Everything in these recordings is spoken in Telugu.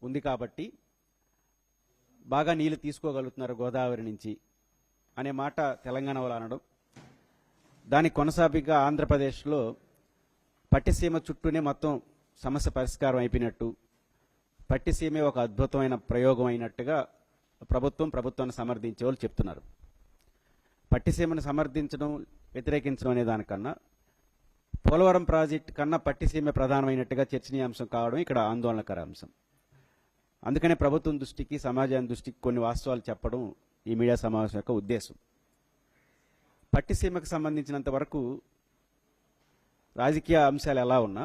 ఉంది కాబట్టి బాగా నీళ్లు తీసుకోగలుగుతున్నారు గోదావరి నుంచి అనే మాట తెలంగాణ వాళ్ళు అనడం, దానికి కొనసాగిగా ఆంధ్రప్రదేశ్లో పట్టిసీమ చుట్టూనే మొత్తం సమస్య పరిష్కారం అయిపోయినట్టు, పట్టిసీమే ఒక అద్భుతమైన ప్రయోగం అయినట్టుగా ప్రభుత్వాన్ని సమర్థించే వాళ్ళు చెప్తున్నారు. పట్టిసీమను సమర్థించడం వ్యతిరేకించడం అనే దానికన్నా పోలవరం ప్రాజెక్టు కన్నా పట్టిసీమే ప్రధానమైనట్టుగా చర్చనీయాంశం కావడం ఇక్కడ ఆందోళనకర అంశం. అందుకనే ప్రభుత్వం దృష్టికి సమాజం దృష్టికి కొన్ని వాస్తవాలు చెప్పడం ఈ మీడియా సమావేశం యొక్క ఉద్దేశం. పట్టిసీమకు సంబంధించినంత వరకు రాజకీయ అంశాలు ఎలా ఉన్నా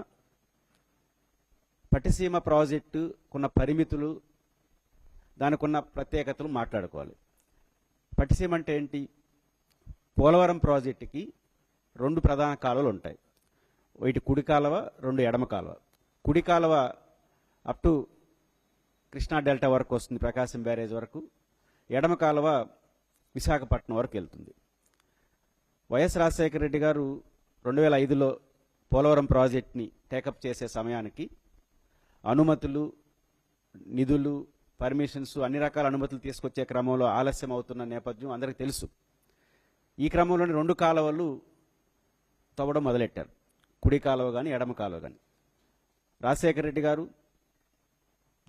పట్టిసీమ ప్రాజెక్టుకున్న పరిమితులు, దానికున్న ప్రత్యేకతలు మాట్లాడుకోవాలి. పట్టిసీమ అంటే ఏంటి? పోలవరం ప్రాజెక్టుకి 2 ప్రధాన కాలువలు ఉంటాయి. ఒకటి కుడి కాలువ, 2 ఎడమ కాలువ. కుడి కాలువ అప్ టు కృష్ణా డెల్టా వరకు వస్తుంది, ప్రకాశం బ్యారేజ్ వరకు. ఎడమ కాలువ విశాఖపట్నం వరకు వెళ్తుంది. వైఎస్ రాజశేఖర రెడ్డి గారు 2005లో పోలవరం ప్రాజెక్ట్ని టేకప్ చేసే సమయానికి అనుమతులు, నిధులు, పర్మిషన్స్, అన్ని రకాల అనుమతులు తీసుకొచ్చే క్రమంలో ఆలస్యం అవుతున్న నేపథ్యం అందరికీ తెలుసు. ఈ క్రమంలోని 2 కాలువలు తవ్వడం మొదలెట్టారు, కుడి కాలువ కానీ ఎడమ కాలువ కానీ. రాజశేఖర రెడ్డి గారు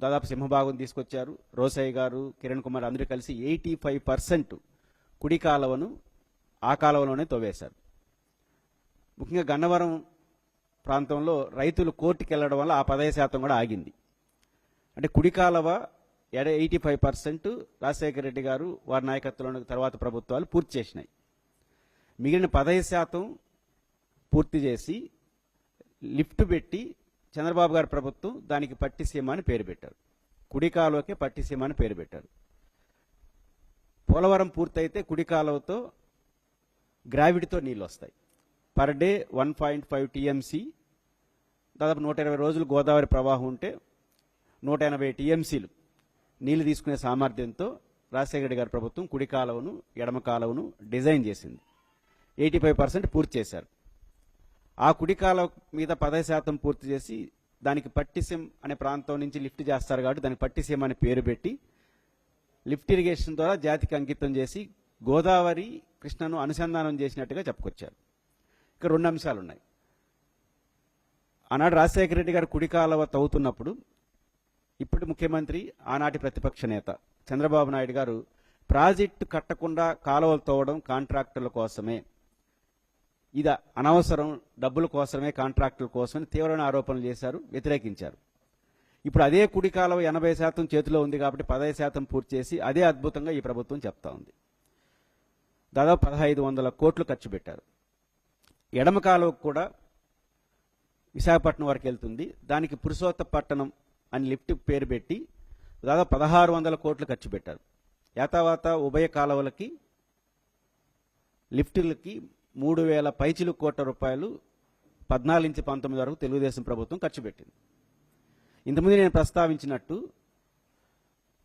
దాదాపు సింహభాగం తీసుకొచ్చారు. రోసయ్య గారు, కిరణ్ కుమార్ అందరూ కలిసి 85% కుడి కాలువను ఆ కాలువలోనే తవ్వేశారు. ముఖ్యంగా గన్నవరం ప్రాంతంలో రైతులు కోర్టుకు వెళ్లడం వల్ల ఆ 15% కూడా ఆగింది. అంటే కుడి కాలువ 85% రాజశేఖర రెడ్డి గారు వారి నాయకత్వంలో తర్వాత ప్రభుత్వాలు పూర్తి చేసినాయి. మిగిలిన 15% పూర్తి చేసి లిఫ్ట్ పెట్టి చంద్రబాబు గారి ప్రభుత్వం దానికి పట్టిసీమ అని పేరు పెట్టారు. కుడి కాలువకే పట్టిసీమ అని పేరు పెట్టారు. పోలవరం పూర్తయితే కుడి కాలువతో గ్రావిటీతో నీళ్ళు వస్తాయి. పర్ డే 1.5 టీఎంసీ, దాదాపు 120 రోజులు గోదావరి ప్రవాహం ఉంటే 180 టీఎంసీలు నీళ్లు తీసుకునే సామర్థ్యంతో రాజశేఖర రెడ్డి గారి ప్రభుత్వం కుడి కాలువను, ఎడమ కాలువను డిజైన్ చేసింది. 85% పూర్తి చేశారు. ఆ కుడి కాలువ మీద 10% పూర్తి చేసి దానికి పట్టిసీమ అనే ప్రాంతం నుంచి లిఫ్ట్ చేస్తారు కాబట్టి దానికి పట్టిసీమ అని పేరు పెట్టి లిఫ్ట్ ఇరిగేషన్ ద్వారా జాతికి అంకితం చేసి గోదావరి, కృష్ణను అనుసంధానం చేసినట్టుగా చెప్పుకొచ్చారు. ఇక 2 అంశాలు ఉన్నాయి. ఆనాడు రాజశేఖర రెడ్డి గారు కుడి కాలువ తవ్వుతున్నప్పుడు ఇప్పుడు ముఖ్యమంత్రి, ఆనాటి ప్రతిపక్ష నేత చంద్రబాబు నాయుడు గారు ప్రాజెక్టు కట్టకుండా కాలువలు తవ్వడం కాంట్రాక్టర్ల కోసమే, ఇది అనవసరం, డబ్బుల కోసమే, కాంట్రాక్టుల కోసమని తీవ్రమైన ఆరోపణలు చేశారు, వ్యతిరేకించారు. ఇప్పుడు అదే కుడి కాలువ 80% చేతిలో ఉంది కాబట్టి 15% పూర్తి చేసి అదే అద్భుతంగా ఈ ప్రభుత్వం చెప్తా ఉంది. దాదాపు 1500 కోట్లు ఖర్చు పెట్టారు. ఎడమ కాలువకు కూడా విశాఖపట్నం వరకు వెళ్తుంది. దానికి పురుషోత్తపట్నం అని లిఫ్ట్ పేరు పెట్టి దాదాపు 1600 కోట్లు ఖర్చు పెట్టారు. యాతావాత ఉభయ కాలువలకి లిఫ్టులకి 3000 పైచిలు కోట్ల రూపాయలు 14 నుంచి 19 వరకు తెలుగుదేశం ప్రభుత్వం ఖర్చు పెట్టింది. ఇంతకుముందు నేను ప్రస్తావించినట్టు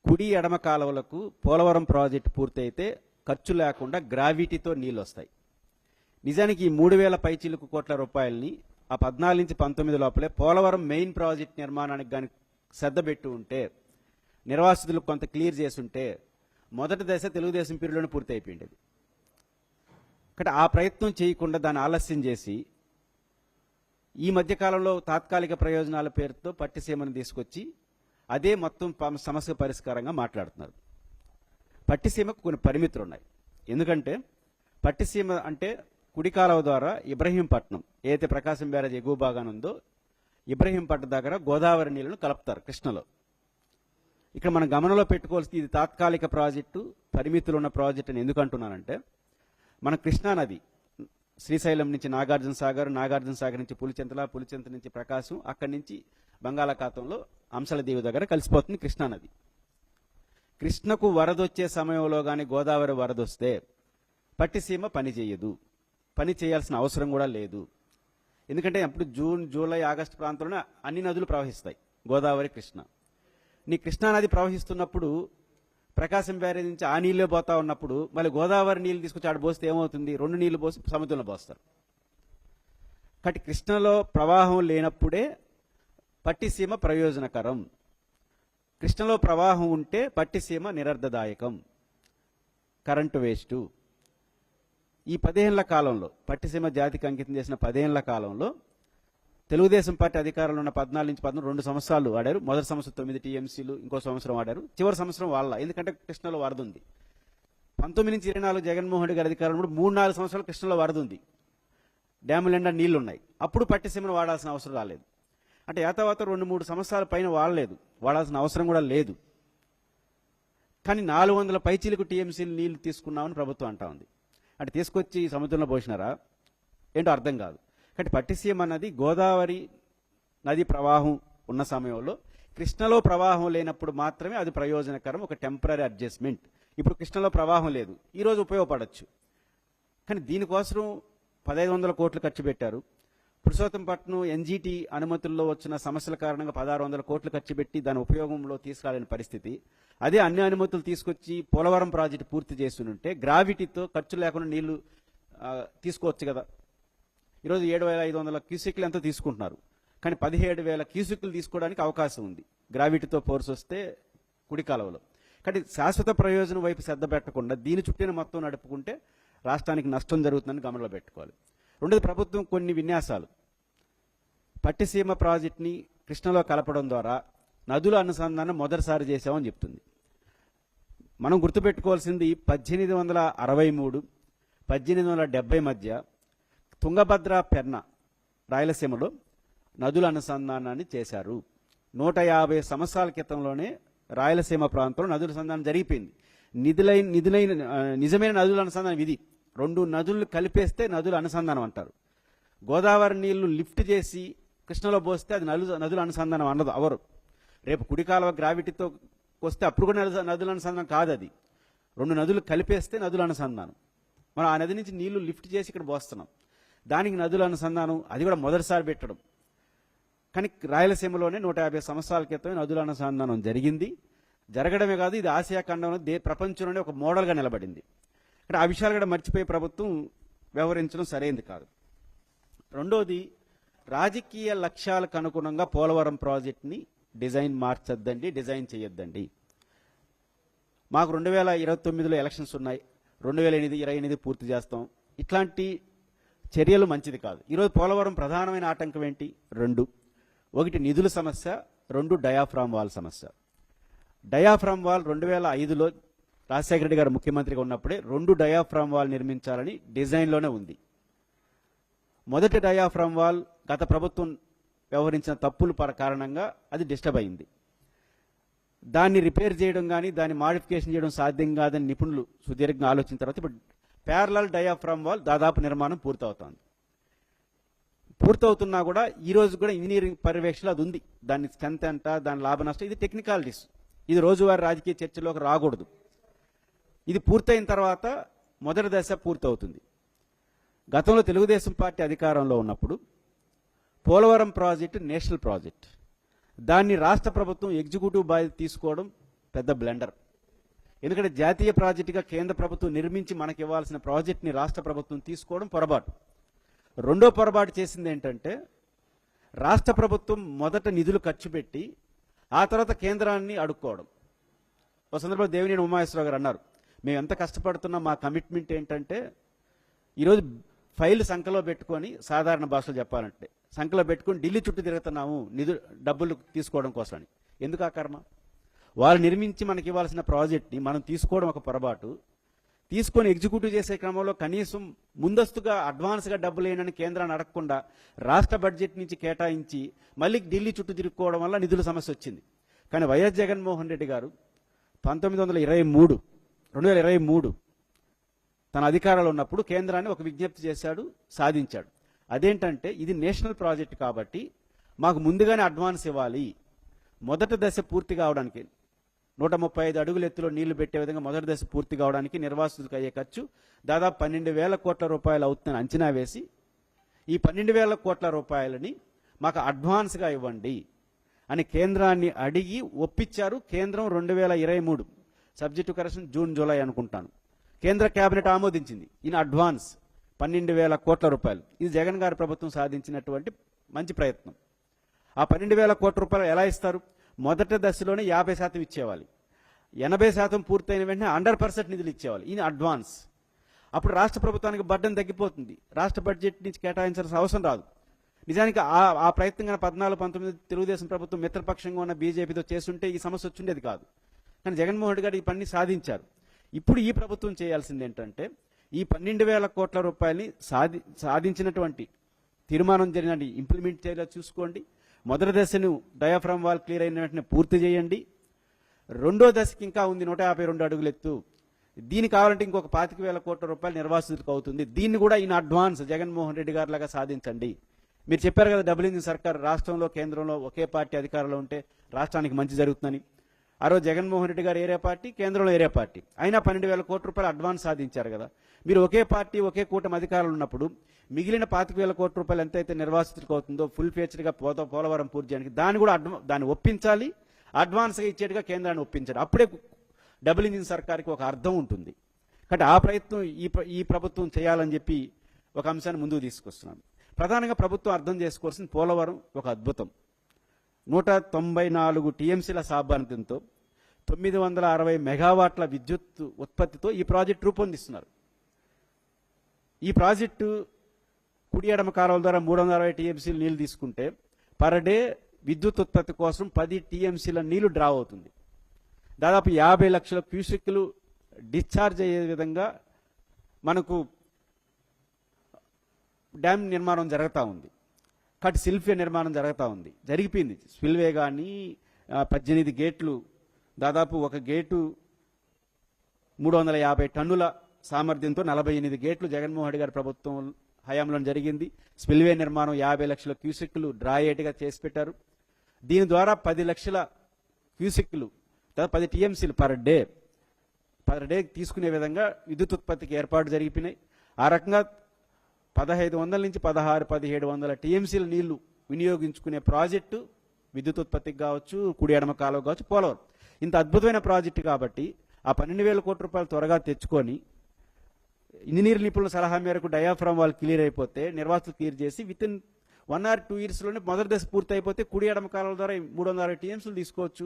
కుడి ఎడమ కాలువలకు పోలవరం ప్రాజెక్టు పూర్తయితే ఖర్చు లేకుండా గ్రావిటీతో నీళ్ళు వస్తాయి. నిజానికి ఈ 3000 పైచిలుకు కోట్ల రూపాయలని ఆ 14 నుంచి 19 లోపలే పోలవరం మెయిన్ ప్రాజెక్ట్ నిర్మాణానికి కానీ శ్రద్ధ పెట్టి ఉంటే, నిర్వాసితులకు కొంత క్లియర్ చేసి ఉంటే మొదటి దశ తెలుగుదేశం పీరియడ్లోనే పూర్తి అయిపోయింది. కాబట్టి ఆ ప్రయత్నం చేయకుండా దాన్ని ఆలస్యం చేసి ఈ మధ్యకాలంలో తాత్కాలిక ప్రయోజనాల పేరుతో పట్టిసీమను తీసుకొచ్చి అదే మొత్తం సమస్య పరిష్కారంగా మాట్లాడుతున్నారు. పట్టిసీమకు కొన్ని పరిమితులు ఉన్నాయి. ఎందుకంటే పట్టిసీమ అంటే కుడి కాలువ ద్వారా ఇబ్రహీంపట్నం, ఏదైతే ప్రకాశం బ్యారేజ్ ఎగువ భాగాన ఉందో ఇబ్రహీంపట్నం దగ్గర గోదావరి నీళ్లను కలుపుతారు కృష్ణలో. ఇక్కడ మనం గమనంలో పెట్టుకోవాల్సింది, ఇది తాత్కాలిక ప్రాజెక్టు, పరిమితులు ఉన్న ప్రాజెక్టు అని ఎందుకు అంటున్నానంటే, మన కృష్ణానది శ్రీశైలం నుంచి నాగార్జున సాగర్, నాగార్జున సాగర్ నుంచి పులిచెంతల, పులిచెంత నుంచి ప్రకాశం, అక్కడి నుంచి బంగాళాఖాతంలో అంశలదీవి దగ్గర కలిసిపోతుంది కృష్ణానది. కృష్ణకు వరదొచ్చే సమయంలో కానీ గోదావరి వరదొస్తే పట్టిసీమ పని చేయదు, పని చేయాల్సిన అవసరం కూడా లేదు. ఎందుకంటే అప్పుడు జూన్, జూలై, ఆగస్టు ప్రాంతంలోనే అన్ని నదులు ప్రవహిస్తాయి, గోదావరి, కృష్ణ. నీ కృష్ణానది ప్రవహిస్తున్నప్పుడు ప్రకాశం బ్యారేజ్ నుంచి ఆ నీళ్ళే పోతా ఉన్నప్పుడు మళ్ళీ గోదావరి నీళ్ళు తీసుకొచ్చి ఆడ పోస్తే ఏమవుతుంది? 2 నీళ్లు పోసి సముద్రంలో పోస్తారు. కాబట్టి కృష్ణలో ప్రవాహం లేనప్పుడే పట్టిసీమ ప్రయోజనకరం. కృష్ణలో ప్రవాహం ఉంటే పట్టిసీమ నిరర్ధదాయకం, కరెంటు వేస్టు. ఈ 10 ఏళ్ల కాలంలో, పట్టిసీమ జాతికి అంకితం చేసిన 10 ఏళ్ల కాలంలో తెలుగుదేశం పార్టీ అధికారంలో ఉన్న 14 నుంచి 14 2 సంవత్సరాలు వాడారు. మొదటి సంవత్సరం 9 టీఎంసీలు, ఇంకో సంవత్సరం వాడారు. చివరి సంవత్సరం వాళ్ళ, ఎందుకంటే కృష్ణలో వరద ఉంది. 19 నుంచి 24 జగన్మోహన్ రెడ్డి గారి అధికారంలో 3-4 సంవత్సరాలు కృష్ణలో వరద ఉంది, డ్యాముల నిండా నీళ్లు ఉన్నాయి. అప్పుడు పట్టిసీమను వాడాల్సిన అవసరం రాలేదు. అంటే యాతావాత 2-3 సంవత్సరాల పైన వాడాల్సిన అవసరం కూడా లేదు. కానీ 400 పైచీలకు టీఎంసీలు నీళ్లు తీసుకున్నామని ప్రభుత్వం అంటా ఉంది. అంటే తీసుకొచ్చి సముద్రంలో పోసినారా ఏంటో అర్థం కాదు. కాబట్టి పట్టిసీమ అన్నది గోదావరి నది ప్రవాహం ఉన్న సమయంలో, కృష్ణలో ప్రవాహం లేనప్పుడు మాత్రమే అది ప్రయోజనకరం, ఒక టెంపరీ అడ్జస్ట్మెంట్. ఇప్పుడు కృష్ణలో ప్రవాహం లేదు, ఈరోజు ఉపయోగపడవచ్చు. కానీ దీనికోసం 1500 కోట్లు ఖర్చు పెట్టారు. పురుషోత్తంపట్నం ఎన్జీటీ అనుమతుల్లో వచ్చిన సమస్యల కారణంగా 1600 కోట్లు ఖర్చు పెట్టి దాని ఉపయోగంలో తీసుకురాలేని పరిస్థితి. అదే అన్ని అనుమతులు తీసుకొచ్చి పోలవరం ప్రాజెక్టు పూర్తి చేస్తుంటే గ్రావిటీతో ఖర్చు లేకుండా నీళ్లు తీసుకోవచ్చు కదా. ఈరోజు 7500 క్యూసెక్లు ఎంతో తీసుకుంటున్నారు, కానీ 17,000 క్యూసెక్లు తీసుకోవడానికి అవకాశం ఉంది గ్రావిటీతో ఫోర్స్ వస్తే కుడి కాలువలో. కాబట్టి శాశ్వత ప్రయోజనం వైపు శ్రద్ధ పెట్టకుండా దీని చుట్టిన మొత్తం నడుపుకుంటే రాష్ట్రానికి నష్టం జరుగుతుందని గమనంలో పెట్టుకోవాలి. రెండోది, ప్రభుత్వం కొన్ని విన్యాసాలు, పట్టిసీమ ప్రాజెక్టుని కృష్ణలో కలపడం ద్వారా నదుల అనుసంధానం మొదటిసారి చేశామని చెప్తుంది. మనం గుర్తుపెట్టుకోవాల్సింది 1863, 1870 మధ్య తుంగభద్ర, పెన్న రాయలసీమలో నదుల అనుసంధానాన్ని చేశారు. 150 సంవత్సరాల క్రితంలోనే రాయలసీమ ప్రాంతంలో నదుల అనుసంధానం జరిగిపోయింది. నిజమైన నదుల అనుసంధానం ఇది. 2 నదులు కలిపేస్తే నదుల అనుసంధానం అంటారు. గోదావరి నీళ్లు లిఫ్ట్ చేసి కృష్ణలో పోస్తే అది నదుల అనుసంధానం అన్నది అవరు. రేపు కుడి కాలువ గ్రావిటీతో వస్తే అప్పుడు కూడా నదుల అనుసంధానం కాదు, అది 2 నదులు కలిపేస్తే నదుల అనుసంధానం. మనం ఆ నది నుంచి నీళ్లు లిఫ్ట్ చేసి ఇక్కడ పోస్తున్నాం, దానికి నదుల అనుసంధానం, అది కూడా మొదటిసారి పెట్టడం. కానీ రాయలసీమలోనే 150 సంవత్సరాల క్రితమే నదుల అనుసంధానం జరిగింది. జరగడమే కాదు, ఇది ఆసియా ఖండంలో ప్రపంచంలోనే ఒక మోడల్గా నిలబడింది. ఇక్కడ ఆ విషయాలు కూడా మర్చిపోయి ప్రభుత్వం వ్యవహరించడం సరైనది కాదు. రెండోది, రాజకీయ లక్ష్యాలకు అనుగుణంగా పోలవరం ప్రాజెక్టుని డిజైన్ చేయొద్దండి. మాకు 2029లో ఎలక్షన్స్ ఉన్నాయి, 2028 పూర్తి చేస్తాం. ఇట్లాంటి చర్యలు మంచిది కాదు. ఈరోజు పోలవరం ప్రధానమైన ఆటంకం ఏంటి? 2. ఒకటి నిధుల సమస్య, 2 డయాఫ్రామ్ వాల్ సమస్య. డయాఫ్రామ్ వాల్ 2005లో రాజశేఖర రెడ్డి గారు ముఖ్యమంత్రిగా ఉన్నప్పుడే 2 డయాఫ్రామ్ వాల్ నిర్మించాలని డిజైన్లోనే ఉంది. మొదటి డయాఫ్రామ్ వాల్ గత ప్రభుత్వం వ్యవహరించిన తప్పుల కారణంగా అది డిస్టర్బ్ అయింది. దాన్ని రిపేర్ చేయడం కానీ దాన్ని మాడిఫికేషన్ చేయడం సాధ్యం కాదని నిపుణులు సుదీర్ఘంగా ఆలోచించిన తర్వాత ఇప్పుడు ప్యారలల్ డయాఫ్రామ్ వాల్ దాదాపు నిర్మాణం పూర్తవుతోంది. పూర్తవుతున్నా కూడా ఈ రోజు కూడా ఇంజనీరింగ్ పర్యవేక్షణ అది ఉంది. దాని స్ట్రెంత్ ఎంత, దాని లాభ నష్టం, ఇది టెక్నికాలిటీస్, ఇది రోజువారీ రాజకీయ చర్చలోకి రాకూడదు. ఇది పూర్తయిన తర్వాత మొదటి దశ పూర్తవుతుంది. గతంలో తెలుగుదేశం పార్టీ అధికారంలో ఉన్నప్పుడు పోలవరం ప్రాజెక్టు నేషనల్ ప్రాజెక్ట్, దాన్ని రాష్ట్ర ప్రభుత్వం ఎగ్జిక్యూటివ్ బాధ్యత తీసుకోవడం పెద్ద బ్లెండర్. ఎందుకంటే జాతీయ ప్రాజెక్టుగా కేంద్ర ప్రభుత్వం నిర్మించి మనకి ఇవ్వాల్సిన ప్రాజెక్ట్ని రాష్ట్ర ప్రభుత్వం తీసుకోవడం పొరపాటు. రెండో పొరపాటు చేసింది ఏంటంటే, రాష్ట్ర ప్రభుత్వం మొదట నిధులు ఖర్చు పెట్టి ఆ తర్వాత కేంద్రాన్ని అడుక్కోవడం. ఒక సందర్భంలో దేవినేని ఉమామహేశ్వరరావు గారు అన్నారు, మేము ఎంత కష్టపడుతున్నాం, మా కమిట్మెంట్ ఏంటంటే ఈరోజు ఫైల్ సంఖ్యలో పెట్టుకొని, సాధారణ భాషలో చెప్పాలంటే సంఖ్యలో పెట్టుకొని ఢిల్లీ చుట్టూ తిరుగుతున్నాము డబ్బులు తీసుకోవడం కోసం అని. ఎందుకు ఆ కర్మ? వాళ్ళు నిర్మించి మనకి ఇవ్వాల్సిన ప్రాజెక్ట్ని మనం తీసుకోవడం ఒక పొరపాటు. తీసుకొని ఎగ్జిక్యూటివ్ చేసే క్రమంలో కనీసం ముందస్తుగా అడ్వాన్స్గా డబ్బులు లేనని కేంద్రాన్ని అడగకుండా రాష్ట్ర బడ్జెట్ నుంచి కేటాయించి మళ్ళీ ఢిల్లీ చుట్టూ తిరుక్కోవడం వల్ల నిధుల సమస్య వచ్చింది. కానీ వైఎస్ జగన్మోహన్ రెడ్డి గారు 2023 తన అధికారంలో ఉన్నప్పుడు కేంద్రాన్ని ఒక విజ్ఞప్తి చేశాడు, సాధించాడు. అదేంటంటే, ఇది నేషనల్ ప్రాజెక్ట్ కాబట్టి మాకు ముందుగానే అడ్వాన్స్ ఇవ్వాలి. మొదటి దశ పూర్తి కావడానికి 135 అడుగుల ఎత్తులో నీళ్లు పెట్టే విధంగా మొదటి దశ పూర్తి కావడానికి నిర్వాసితులకు అయ్యే ఖర్చు దాదాపు 12,000 కోట్ల రూపాయలు అవుతుందని అంచనా వేసి, ఈ 12,000 కోట్ల రూపాయలని మాకు అడ్వాన్స్గా ఇవ్వండి అని కేంద్రాన్ని అడిగి ఒప్పించారు. కేంద్రం 2023 సబ్జెక్టు కరెక్షన్ జూన్ జూలై అనుకుంటాను కేంద్ర కేబినెట్ ఆమోదించింది. ఈయన అడ్వాన్స్ 12,000 కోట్ల రూపాయలు. ఇది జగన్ గారి ప్రభుత్వం సాధించినటువంటి మంచి ప్రయత్నం. ఆ 12,000 కోట్ల రూపాయలు ఎలా ఇస్తారు? మొదటి దశలోనే 50% ఇచ్చేవాలి, 80% పూర్తయిన వెంటనే 100% నిధులు ఇచ్చేవాలి ఇన్ అడ్వాన్స్. అప్పుడు రాష్ట్ర ప్రభుత్వానికి బడ్డను తగ్గిపోతుంది, రాష్ట్ర బడ్జెట్ నుంచి కేటాయించాల్సిన అవసరం రాదు. నిజానికి ఆ ప్రయత్నం 14-19 తెలుగుదేశం ప్రభుత్వం మిత్రపక్షంగా ఉన్న బీజేపీతో చేస్తుంటే ఈ సమస్య వచ్చిండేది కాదు. కానీ జగన్మోహన్ రెడ్డి గారు ఈ పని సాధించారు. ఇప్పుడు ఈ ప్రభుత్వం చేయాల్సింది ఏంటంటే ఈ 12,000 కోట్ల రూపాయలని సాధించినటువంటి తీర్మానం జరిగినట్టు ఇంప్లిమెంట్ చేయాలో చూసుకోండి. మొదటి దశను డయాఫ్రామ్ వాల్ క్లియర్ అయిన వెంటనే పూర్తి చేయండి. రెండో దశకి ఇంకా ఉంది 152 అడుగులు ఎత్తు, దీనికి కావాలంటే ఇంకొక 25,000 కోట్ల రూపాయలు నిర్వాసితులకు అవుతుంది. దీన్ని కూడా ఇన్ అడ్వాన్స్ జగన్మోహన్ రెడ్డి గారి లాగా సాధించండి. మీరు చెప్పారు కదా డబుల్ ఇంజిన్ సర్కార్, రాష్ట్రంలో కేంద్రంలో ఒకే పార్టీ అధికారంలో ఉంటే రాష్ట్రానికి మంచి జరుగుతుందని. ఆ రోజు జగన్మోహన్ రెడ్డి గారు ఏరే పార్టీ, కేంద్రంలో ఏరే పార్టీ, అయినా 12,000 కోట్ల రూపాయలు అడ్వాన్స్ సాధించారు కదా. మీరు ఒకే పార్టీ ఒకే కూటమి అధికారులు ఉన్నప్పుడు మిగిలిన 25,000 కోట్ల రూపాయలు ఎంతైతే నిర్వాసితులకు అవుతుందో ఫుల్ ఫ్లెడ్జ్డ్గా పోలవరం పూర్తి చేయడానికి దాన్ని కూడా దాన్ని ఒప్పించాలి, అడ్వాన్స్గా ఇచ్చేట్టుగా కేంద్రాన్ని ఒప్పించాలి. అప్పుడే డబుల్ ఇంజిన్ సర్కార్కి ఒక అర్థం ఉంటుంది. కాబట్టి ఆ ప్రయత్నం ఈ ప్రభుత్వం చేయాలని చెప్పి ఒక అంశాన్ని ముందుకు తీసుకొస్తున్నాను. ప్రధానంగా ప్రభుత్వం అర్థం చేసుకోవాల్సిన పోలవరం ఒక అద్భుతం. 194 టీఎంసీల సామర్థ్యంతో 960 మెగావాట్ల విద్యుత్ ఉత్పత్తితో ఈ ప్రాజెక్టు రూపొందిస్తున్నారు. ఈ ప్రాజెక్టు కుడి ఎడమ కాలువల ద్వారా 360 టీఎంసీలు నీళ్లు తీసుకుంటే పర్ డే విద్యుత్ ఉత్పత్తి కోసం 10 టీఎంసీల నీళ్లు డ్రా అవుతుంది. దాదాపు 50 లక్షల క్యూసెక్కులు డిశ్చార్జ్ అయ్యే విధంగా మనకు డ్యామ్ నిర్మాణం జరుగుతూ ఉంది. కట్ సిల్ఫే నిర్మాణం జరుగుతూ ఉంది, జరిగిపోయింది. స్పిల్వే కానీ 18 గేట్లు, దాదాపు ఒక గేటు 350 టన్నుల సామర్థ్యంతో 48 గేట్లు జగన్మోహన్ రెడ్డి గారి ప్రభుత్వం హయాంలో జరిగింది. స్పిల్వే నిర్మాణం 50 లక్షల క్యూసెక్కులు డ్రాయేట్గా చేసి పెట్టారు. దీని ద్వారా 10 లక్షల క్యూసెక్కులు, దాదాపు 10 టీఎంసీలు పర్ డే తీసుకునే విధంగా విద్యుత్ ఉత్పత్తికి ఏర్పాటు జరిగిపోయినాయి. ఆ రకంగా 1500 నుంచి 1700 టీఎంసీల నీళ్లు వినియోగించుకునే ప్రాజెక్టు విద్యుత్ ఉత్పత్తికి కావచ్చు, కుడి ఎడమ కాలువ కావచ్చు, పోలవరం ఇంత అద్భుతమైన ప్రాజెక్టు. కాబట్టి ఆ 12,000 కోట్ల రూపాయలు త్వరగా తెచ్చుకొని ఇంజనీర్ నిపుణుల సలహా మేరకు డయాఫ్రామ్ వాళ్ళు క్లియర్ అయిపోతే, నిర్వాసితులు క్లియర్ చేసి విత్ ఇన్ 1 or 2 yearsలోనే మొదటి దశ పూర్తి అయిపోతే కుడి ఎడమ కాలువల ద్వారా 360 టీఎంసీలు తీసుకోవచ్చు,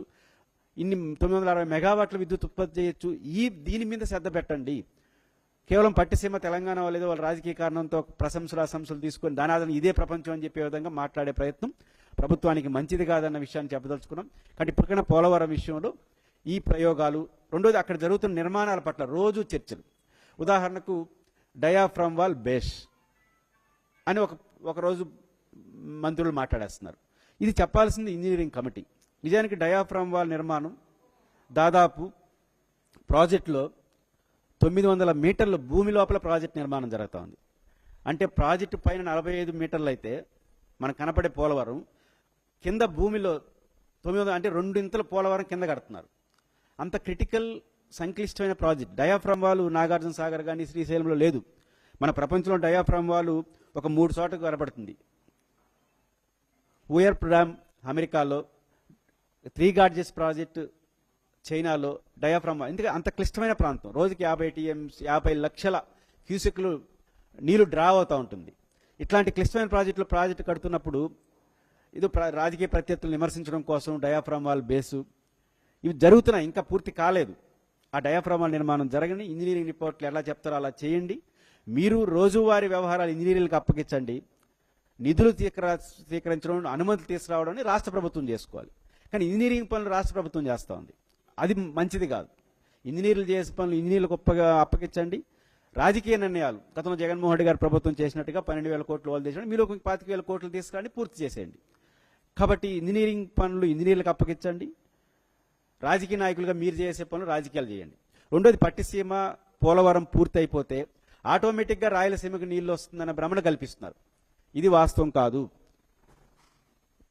ఇన్ని 960 మెగావాట్ల విద్యుత్ ఉత్పత్తి చేయొచ్చు. దీని మీద శ్రద్ధ పెట్టండి. కేవలం పట్టిసీమ తెలంగాణ లేదో వాళ్ళ రాజకీయ కారణంతో అసంశులు తీసుకొని దాని ఆధారం ఇదే ప్రపంచం అని చెప్పే విధంగా మాట్లాడే ప్రయత్నం ప్రభుత్వానికి మంచిది కాదన్న విషయాన్ని చెప్పదలుచుకున్నాం. కాబట్టి ఇప్పటికైనా పోలవరం విషయంలో ఈ ప్రయోగాలు, రెండోది అక్కడ జరుగుతున్న నిర్మాణాల పట్ల రోజు చర్చలు. ఉదాహరణకు డయాఫ్రామ్ వాల్ బేస్ అని ఒక రోజు మంత్రులు మాట్లాడేస్తున్నారు. ఇది చెప్పాల్సింది ఇంజనీరింగ్ కమిటీ. నిజానికి డయాఫ్రామ్ వాల్ నిర్మాణం దాదాపు ప్రాజెక్టులో 900 మీటర్ల భూమి లోపల ప్రాజెక్ట్ నిర్మాణం జరుగుతూ ఉంది. అంటే ప్రాజెక్టు పైన 45 మీటర్లు అయితే మనకు కనపడే పోలవరం కింద భూమిలో 900, అంటే 2 ఇంతల పోలవరం కింద కడుతున్నారు. అంత క్రిటికల్ సంక్లిష్టమైన project. Diaphragm wall Nagarjuna Sagar కానీ శ్రీశైలంలో లేదు. మన ప్రపంచంలో డయాఫ్రామ్ వాల్ ఒక 3 చోట్ల కనపడుతుంది. ఉయర్ప్ డ్యామ్ అమెరికాలో, 3 గార్జెస్ ప్రాజెక్టు చైనాలో డయాఫ్రామ్. ఎందుకంటే అంత క్లిష్టమైన ప్రాంతం, రోజుకి 50 లక్షల క్యూసెక్లు నీళ్లు డ్రా అవుతూ ఉంటుంది. ఇట్లాంటి క్లిష్టమైన ప్రాజెక్టు కడుతున్నప్పుడు ఇది రాజకీయ ప్రత్యర్థులను విమర్శించడం కోసం డయాఫ్రామ్ వాల్ బేసు ఇవి జరుగుతున్నాయి, ఇంకా పూర్తి కాలేదు. ఆ డయాఫ్రామ్ వాల్ నిర్మాణం జరగని ఇంజనీరింగ్ రిపోర్ట్లు ఎలా చెప్తారో అలా చేయండి. మీరు రోజువారీ వ్యవహారాలు ఇంజనీరింగ్లకు అప్పగించండి. నిధులు స్వీకరించడం, అనుమతులు తీసుకురావడం రాష్ట్ర ప్రభుత్వం చేసుకోవాలి. కానీ ఇంజనీరింగ్ పనులు రాష్ట్ర ప్రభుత్వం చేస్తూ ఉంది, అది మంచిది కాదు. ఇంజనీర్లు చేసే పనులు ఇంజనీర్లు గొప్పగా అప్పగించండి. రాజకీయ నిర్ణయాలు గతంలో జగన్మోహన్ రెడ్డి గారి ప్రభుత్వం చేసినట్టుగా 12,000 కోట్లు వాళ్ళు చేసినట్టు మీరు 25,000 కోట్లు తీసుకురండి, పూర్తి చేసేయండి. కాబట్టి ఇంజనీరింగ్ పనులు ఇంజనీర్లకు అప్పగించండి. రాజకీయ నాయకులుగా మీరు చేసే పనులు రాజకీయాలు చేయండి. రెండోది, పట్టిసీమ పోలవరం పూర్తి అయిపోతే ఆటోమేటిక్గా రాయలసీమకు నీళ్లు వస్తుందన్న భ్రమణ కల్పిస్తున్నారు. ఇది వాస్తవం కాదు.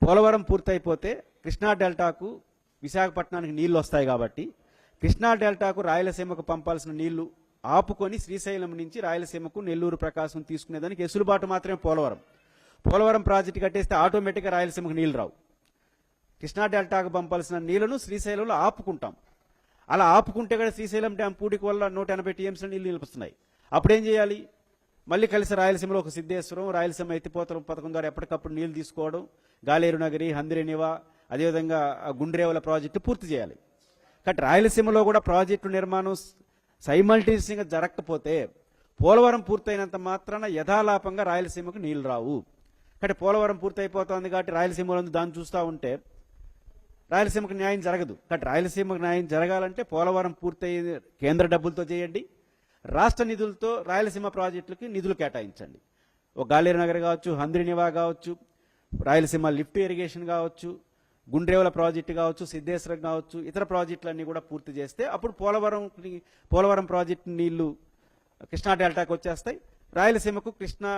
పోలవరం పూర్తయిపోతే కృష్ణా డెల్టాకు, విశాఖపట్నానికి నీళ్లు వస్తాయి. కాబట్టి కృష్ణా డెల్టాకు రాయలసీమకు పంపాల్సిన నీళ్లు ఆపుకొని శ్రీశైలం నుంచి రాయలసీమకు, నెల్లూరు, ప్రకాశం తీసుకునేదానికి ఎసులుబాటు మాత్రమే పోలవరం ప్రాజెక్టు కట్టేస్తే ఆటోమేటిక్గా రాయలసీమకు నీళ్లు రావు. కృష్ణా డెల్టాకు పంపాల్సిన నీళ్లను శ్రీశైలంలో ఆపుకుంటాం. అలా ఆపుకుంటే కూడా శ్రీశైలం డ్యామ్ పూడికి వల్ల 180 టీఎంసీల నీళ్లు నిలుపుతున్నాయి. అప్పుడేం చేయాలి? మళ్ళీ కలిసి రాయలసీమలో ఒక సిద్ధేశ్వరం, రాయలసీమ ఎత్తిపోతల పథకం ద్వారా ఎప్పటికప్పుడు నీళ్లు తీసుకోవడం, గాలేరు నగరి, హంద్రినివా, అదేవిధంగా గుండ్రేవుల ప్రాజెక్టు పూర్తి చేయాలి. కాబట్టి రాయలసీమలో కూడా ప్రాజెక్టు నిర్మాణం సైమల్టేనియస్గా జరగకపోతే పోలవరం పూర్తయినంత మాత్రాన యథాలాపంగా రాయలసీమకు నీళ్లు రావు. కాబట్టి పోలవరం పూర్తయిపోతుంది కాబట్టి రాయలసీమలో దాన్ని చూస్తూ ఉంటే రాయలసీమకు న్యాయం జరగదు. కాబట్టి రాయలసీమకు న్యాయం జరగాలంటే పోలవరం పూర్తయి కేంద్ర డబ్బులతో చేయండి, రాష్ట్ర నిధులతో రాయలసీమ ప్రాజెక్టులకి నిధులు కేటాయించండి. ఒక గాలేరు నగర్ కావచ్చు, హంద్రినివా కావచ్చు, రాయలసీమ లిఫ్ట్ ఇరిగేషన్ కావచ్చు, గుండ్రేవుల ప్రాజెక్టు కావచ్చు, సిద్ధేశ్వరం కావచ్చు, ఇతర ప్రాజెక్టులన్నీ కూడా పూర్తి చేస్తే అప్పుడు పోలవరం ప్రాజెక్టు నీళ్లు కృష్ణా డెల్టాకు వచ్చేస్తాయి. రాయలసీమకు కృష్ణా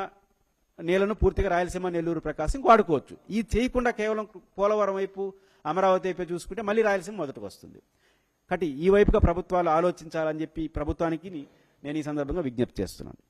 నీళ్లను పూర్తిగా రాయలసీమ, నెల్లూరు, ప్రకాశం వాడుకోవచ్చు. ఇది చేయకుండా కేవలం పోలవరం వైపు, అమరావతి వైపు చూసుకుంటే మళ్ళీ రాయలసీమ మొదటికి వస్తుంది. కాబట్టి ఈ వైపుగా ప్రభుత్వాలు ఆలోచించాలని చెప్పి ప్రభుత్వానికి నేను ఈ సందర్భంగా విజ్ఞప్తి చేస్తున్నాను.